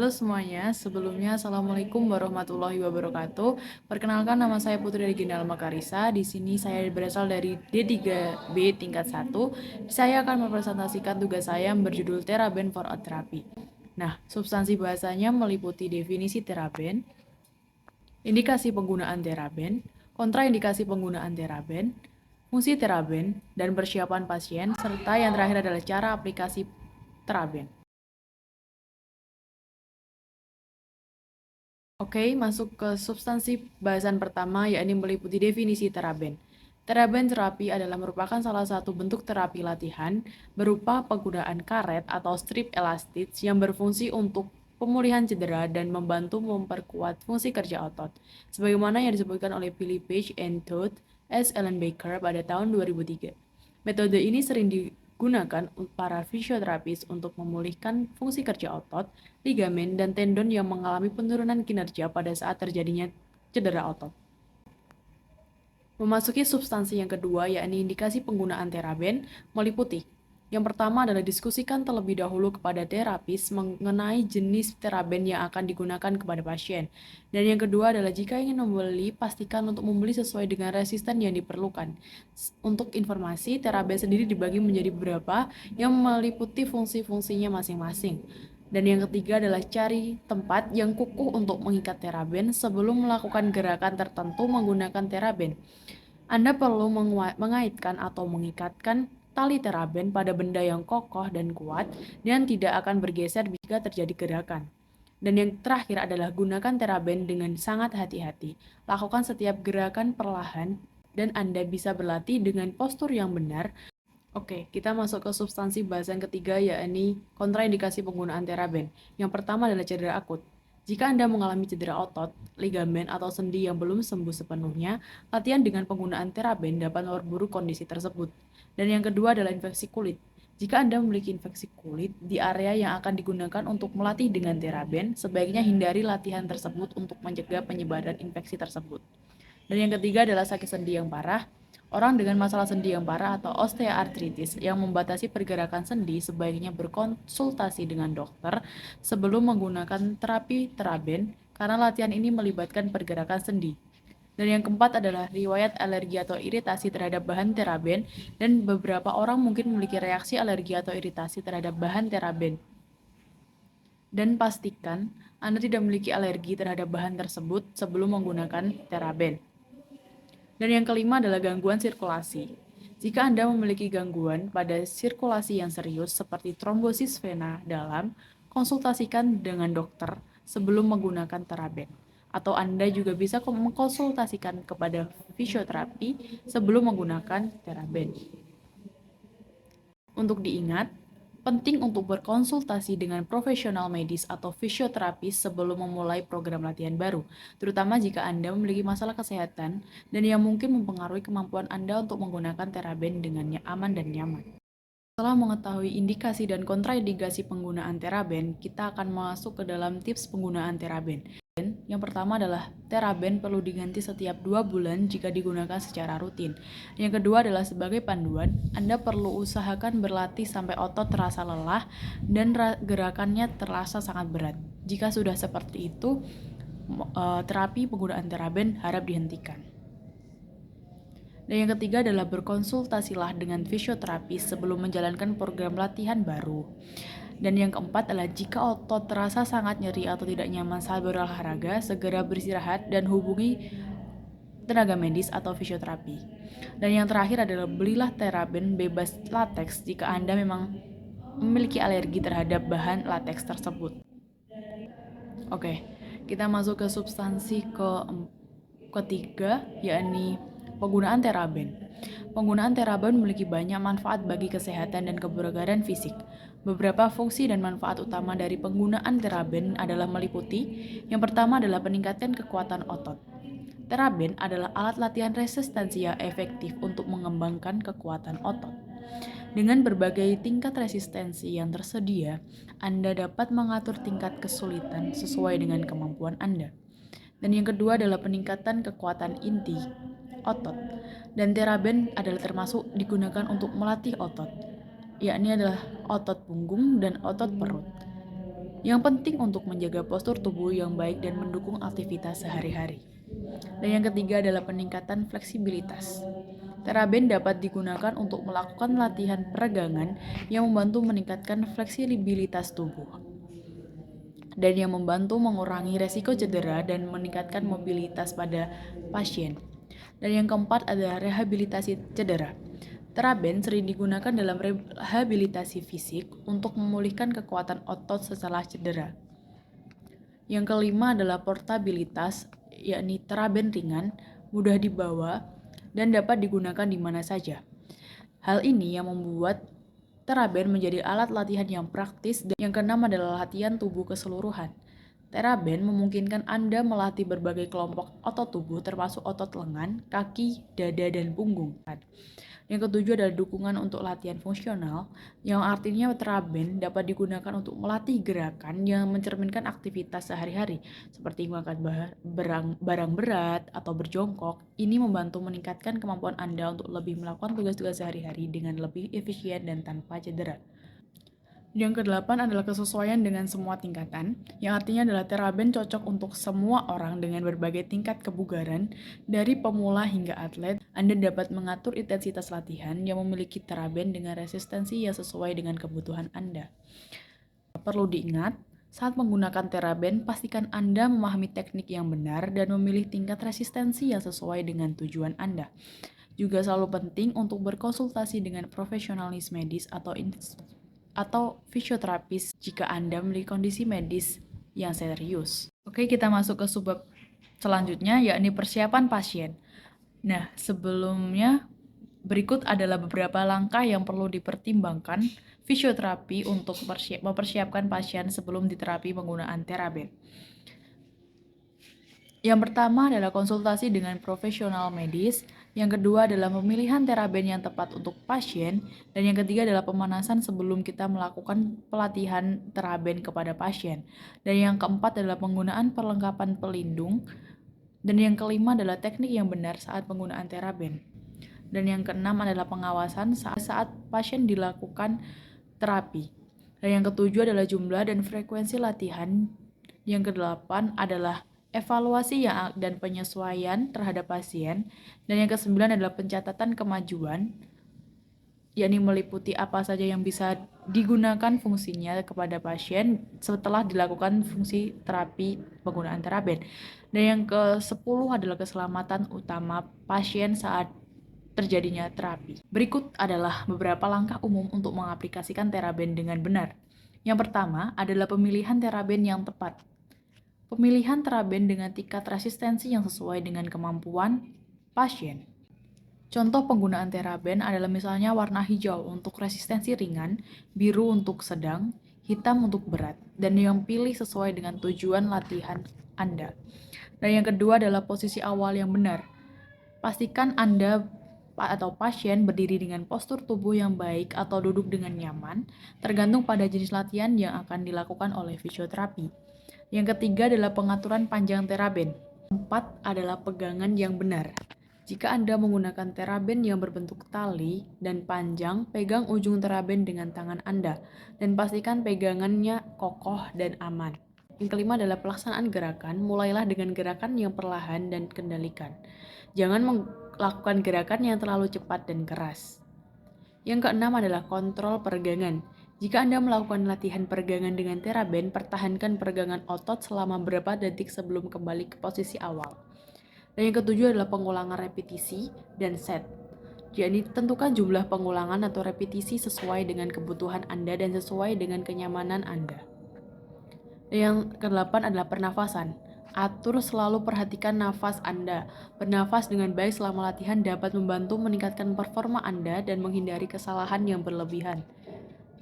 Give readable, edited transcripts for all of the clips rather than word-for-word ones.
Halo semuanya, sebelumnya Assalamualaikum warahmatullahi wabarakatuh. Perkenalkan nama saya Putri Regina Almakarisa. Di sini saya berasal dari D3B tingkat 1. Saya akan mempresentasikan tugas saya yang berjudul Teraben for a Therapy. Nah, substansi bahasanya meliputi definisi teraben, indikasi penggunaan teraben, kontraindikasi penggunaan teraben, fungsi teraben, dan persiapan pasien, serta yang terakhir adalah cara aplikasi teraben. Oke, masuk ke substansi bahasan pertama, yakni meliputi definisi teraben. Teraben terapi adalah merupakan salah satu bentuk terapi latihan berupa penggunaan karet atau strip elastis yang berfungsi untuk pemulihan cedera dan membantu memperkuat fungsi kerja otot, sebagaimana yang disebutkan oleh Billy Page and Todd S. Ellen Baker pada tahun 2003. Metode ini sering digunakan para fisioterapis untuk memulihkan fungsi kerja otot, ligamen, dan tendon yang mengalami penurunan kinerja pada saat terjadinya cedera otot. Memasuki substansi yang kedua, yakni indikasi penggunaan teraben, meliputi. Yang pertama adalah diskusikan terlebih dahulu kepada terapis mengenai jenis teraben yang akan digunakan kepada pasien. Dan yang kedua adalah jika ingin membeli, pastikan untuk membeli sesuai dengan resisten yang diperlukan. Untuk informasi, teraben sendiri dibagi menjadi beberapa yang meliputi fungsi-fungsinya masing-masing. Dan yang ketiga adalah cari tempat yang kukuh untuk mengikat teraben sebelum melakukan gerakan tertentu menggunakan teraben. Anda perlu mengaitkan atau mengikatkan tali teraben pada benda yang kokoh dan kuat dan tidak akan bergeser jika terjadi gerakan. Dan yang terakhir adalah gunakan teraben dengan sangat hati-hati. Lakukan setiap gerakan perlahan dan Anda bisa berlatih dengan postur yang benar. Oke, kita masuk ke substansi bahasan ketiga, yakni kontraindikasi penggunaan teraben. Yang pertama adalah cedera akut. Jika Anda mengalami cedera otot, ligamen, atau sendi yang belum sembuh sepenuhnya, latihan dengan penggunaan teraben dapat memperburuk kondisi tersebut. Dan yang kedua adalah infeksi kulit. Jika Anda memiliki infeksi kulit di area yang akan digunakan untuk melatih dengan teraben, sebaiknya hindari latihan tersebut untuk mencegah penyebaran infeksi tersebut. Dan yang ketiga adalah sakit sendi yang parah. Orang dengan masalah sendi yang parah atau osteoartritis yang membatasi pergerakan sendi sebaiknya berkonsultasi dengan dokter sebelum menggunakan terapi teraben karena latihan ini melibatkan pergerakan sendi. Dan yang keempat adalah riwayat alergi atau iritasi terhadap bahan teraben, dan beberapa orang mungkin memiliki reaksi alergi atau iritasi terhadap bahan teraben. Dan pastikan Anda tidak memiliki alergi terhadap bahan tersebut sebelum menggunakan teraben. Dan yang kelima adalah gangguan sirkulasi. Jika Anda memiliki gangguan pada sirkulasi yang serius seperti trombosis vena dalam, konsultasikan dengan dokter sebelum menggunakan teraben. Atau Anda juga bisa mengkonsultasikan kepada fisioterapi sebelum menggunakan teraben. Untuk diingat, penting untuk berkonsultasi dengan profesional medis atau fisioterapis sebelum memulai program latihan baru, terutama jika Anda memiliki masalah kesehatan dan yang mungkin mempengaruhi kemampuan Anda untuk menggunakan teraben dengan aman dan nyaman. Setelah mengetahui indikasi dan kontraindikasi penggunaan teraben, kita akan masuk ke dalam tips penggunaan teraben. Yang pertama adalah teraben perlu diganti setiap 2 bulan jika digunakan secara rutin. Yang kedua adalah sebagai panduan, Anda perlu usahakan berlatih sampai otot terasa lelah dan gerakannya terasa sangat berat. Jika sudah seperti itu, terapi penggunaan teraben harap dihentikan. Dan yang ketiga adalah berkonsultasilah dengan fisioterapis sebelum menjalankan program latihan baru. Dan yang keempat adalah jika otot terasa sangat nyeri atau tidak nyaman saat berolahraga, segera beristirahat dan hubungi tenaga medis atau fisioterapi. Dan yang terakhir adalah belilah teraben bebas lateks jika Anda memang memiliki alergi terhadap bahan lateks tersebut. Oke, kita masuk ke substansi ketiga, yakni penggunaan teraben. Penggunaan teraben memiliki banyak manfaat bagi kesehatan dan kebugaran fisik. Beberapa fungsi dan manfaat utama dari penggunaan teraben adalah meliputi, yang pertama adalah peningkatan kekuatan otot. Teraben adalah alat latihan resistensi yang efektif untuk mengembangkan kekuatan otot. Dengan berbagai tingkat resistensi yang tersedia, Anda dapat mengatur tingkat kesulitan sesuai dengan kemampuan Anda. Dan yang kedua adalah peningkatan kekuatan inti otot. Dan teraben adalah termasuk digunakan untuk melatih otot, yakni adalah otot punggung dan otot perut. yang penting untuk menjaga postur tubuh yang baik dan mendukung aktivitas sehari-hari. Dan yang ketiga adalah peningkatan fleksibilitas. Teraben dapat digunakan untuk melakukan latihan peregangan yang membantu meningkatkan fleksibilitas tubuh dan yang membantu mengurangi resiko cedera dan meningkatkan mobilitas pada pasien. Dan yang keempat adalah rehabilitasi cedera. Teraben sering digunakan dalam rehabilitasi fisik untuk memulihkan kekuatan otot setelah cedera. Yang kelima adalah portabilitas, yakni teraben ringan, mudah dibawa, dan dapat digunakan di mana saja. Hal ini yang membuat teraben menjadi alat latihan yang praktis, dan yang keenam adalah latihan tubuh keseluruhan. Teraben memungkinkan Anda melatih berbagai kelompok otot tubuh termasuk otot lengan, kaki, dada, dan punggung. Yang ketujuh adalah dukungan untuk latihan fungsional, yang artinya teraben dapat digunakan untuk melatih gerakan yang mencerminkan aktivitas sehari-hari, seperti mengangkat barang berat atau berjongkok. Ini membantu meningkatkan kemampuan Anda untuk lebih melakukan tugas-tugas sehari-hari dengan lebih efisien dan tanpa cedera. Yang kedelapan adalah kesesuaian dengan semua tingkatan, yang artinya adalah teraben cocok untuk semua orang dengan berbagai tingkat kebugaran, dari pemula hingga atlet. Anda dapat mengatur intensitas latihan yang memiliki teraben dengan resistensi yang sesuai dengan kebutuhan Anda. Perlu diingat, saat menggunakan teraben, pastikan Anda memahami teknik yang benar dan memilih tingkat resistensi yang sesuai dengan tujuan Anda. Juga selalu penting untuk berkonsultasi dengan profesionalis medis atau fisioterapis jika Anda memiliki kondisi medis yang serius. Oke, kita masuk ke subbab selanjutnya, yakni persiapan pasien. Nah, sebelumnya berikut adalah beberapa langkah yang perlu dipertimbangkan fisioterapi untuk mempersiapkan pasien sebelum diterapi penggunaan teraben. Yang pertama adalah konsultasi dengan profesional medis, yang kedua adalah pemilihan teraben yang tepat untuk pasien, dan yang ketiga adalah pemanasan sebelum kita melakukan pelatihan teraben kepada pasien. Dan yang keempat adalah penggunaan perlengkapan pelindung, dan yang kelima adalah teknik yang benar saat penggunaan teraben. Dan yang keenam adalah pengawasan saat pasien dilakukan terapi. Dan yang ketujuh adalah jumlah dan frekuensi latihan. Yang kedelapan adalah evaluasi dan penyesuaian terhadap pasien. Dan yang kesembilan adalah pencatatan kemajuan, yakni meliputi apa saja yang bisa digunakan fungsinya kepada pasien setelah dilakukan fungsi terapi penggunaan teraben. Dan yang ke-10 adalah keselamatan utama pasien saat terjadinya terapi. Berikut adalah beberapa langkah umum untuk mengaplikasikan teraben dengan benar. Yang pertama adalah pemilihan teraben yang tepat. Pemilihan teraben dengan tingkat resistensi yang sesuai dengan kemampuan pasien. Contoh penggunaan teraben adalah misalnya warna hijau untuk resistensi ringan, biru untuk sedang, hitam untuk berat, dan yang pilih sesuai dengan tujuan latihan Anda. Dan yang kedua adalah posisi awal yang benar. Pastikan Anda atau pasien berdiri dengan postur tubuh yang baik atau duduk dengan nyaman, tergantung pada jenis latihan yang akan dilakukan oleh fisioterapi. Yang ketiga adalah pengaturan panjang teraben. 4 adalah pegangan yang benar. Jika Anda menggunakan teraben yang berbentuk tali dan panjang, pegang ujung teraben dengan tangan Anda, dan pastikan pegangannya kokoh dan aman. Yang kelima adalah pelaksanaan gerakan. Mulailah dengan gerakan yang perlahan dan kendalikan. Jangan melakukan gerakan yang terlalu cepat dan keras. Yang keenam adalah kontrol peregangan. Jika Anda melakukan latihan peregangan dengan teraben, pertahankan peregangan otot selama beberapa detik sebelum kembali ke posisi awal. Dan yang ketujuh adalah pengulangan repetisi dan set. Jadi, tentukan jumlah pengulangan atau repetisi sesuai dengan kebutuhan Anda dan sesuai dengan kenyamanan Anda. Dan yang kedelapan adalah pernafasan. Atur selalu perhatikan nafas Anda. Bernafas dengan baik selama latihan dapat membantu meningkatkan performa Anda dan menghindari kesalahan yang berlebihan.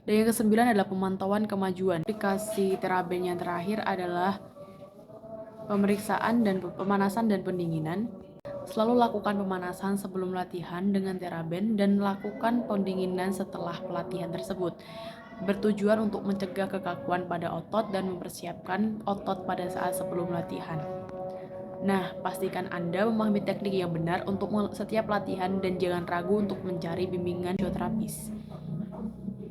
Dan yang kesembilan adalah pemantauan kemajuan. Aplikasi teraben yang terakhir adalah pemeriksaan dan pemanasan dan pendinginan. Selalu lakukan pemanasan sebelum latihan dengan teraben dan lakukan pendinginan setelah pelatihan tersebut. Bertujuan untuk mencegah kekakuan pada otot dan mempersiapkan otot pada saat sebelum latihan. Nah, pastikan Anda memahami teknik yang benar untuk setiap latihan dan jangan ragu untuk mencari bimbingan fisioterapis.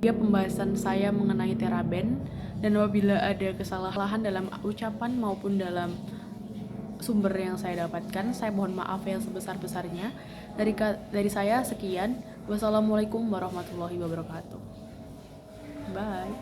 Pembahasan saya mengenai teraben. Dan apabila ada kesalahan dalam ucapan maupun dalam sumber yang saya dapatkan, saya mohon maaf yang sebesar-besarnya. Dari saya sekian. Wassalamualaikum warahmatullahi wabarakatuh. Bye.